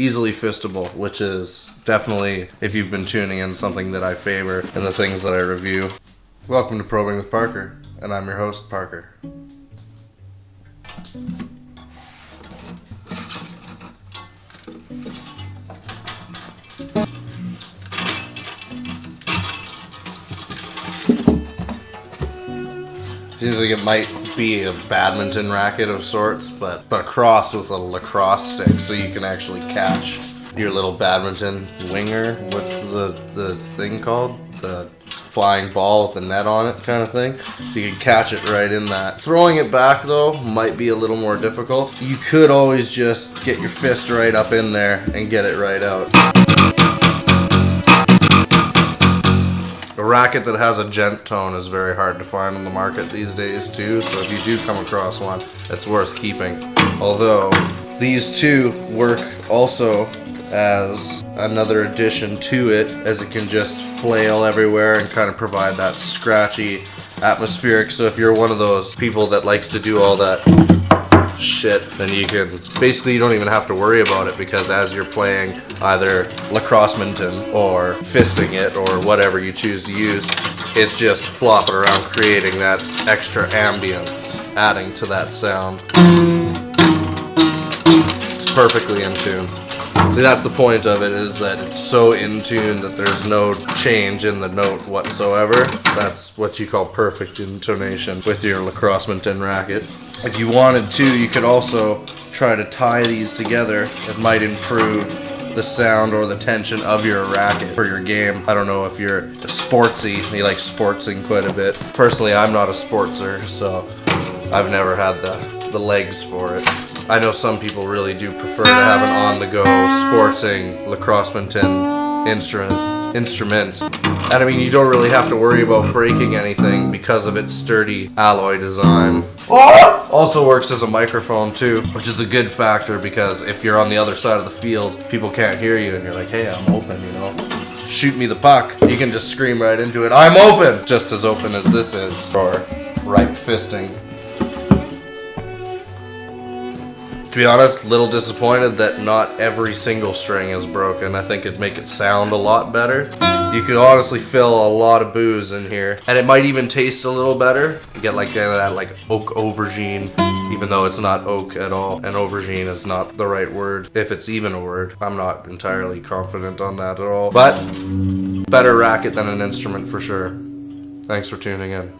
easily fistable, which is definitely, if you've been tuning in, something that I favor in the things that I review. Welcome to Probing with Parker, and I'm your host, Parker. Seems like it might be a badminton racket of sorts, but crossed with a lacrosse stick, so you can actually catch your little badminton winger. What's the thing called? The flying ball with the net on it kind of thing. So you can catch it right in that. Throwing it back though might be a little more difficult. You could always just get your fist right up in there and get it right out. A racket that has a gent tone is very hard to find on the market these days too, so if you do come across one, it's worth keeping. Although, these two work also as another addition to it, as it can just flail everywhere and kind of provide that scratchy atmospheric. So if you're one of those people that likes to do all that shit, then you can, basically you don't even have to worry about it, because as you're playing either lacrosse-minton or fisting it or whatever you choose to use, it's just flopping around, creating that extra ambience, adding to that sound. Perfectly in tune. See, that's the point of it, is that it's so in tune that there's no change in the note whatsoever. That's what you call perfect intonation with your lacrosse-minton racket. If you wanted to, you could also try to tie these together. It might improve the sound or the tension of your racket for your game. I don't know if you're sportsy, you like sportsing quite a bit. Personally, I'm not a sportser, so I've never had the legs for it. I know some people really do prefer to have an on-the-go sportsing lacrosse-minton instrument. And I mean, you don't really have to worry about breaking anything because of its sturdy alloy design. Also works as a microphone too, which is a good factor, because if you're on the other side of the field, people can't hear you and you're like, hey, I'm open, you know? Shoot me the puck. You can just scream right into it, I'm open! Just as open as this is for ripe fisting. To be honest, a little disappointed that not every single string is broken. I think it'd make it sound a lot better. You could honestly fill a lot of booze in here, and it might even taste a little better. You get like that like oak aubergine, even though it's not oak at all, and aubergine is not the right word, if it's even a word. I'm not entirely confident on that at all, but better racket than an instrument for sure. Thanks for tuning in.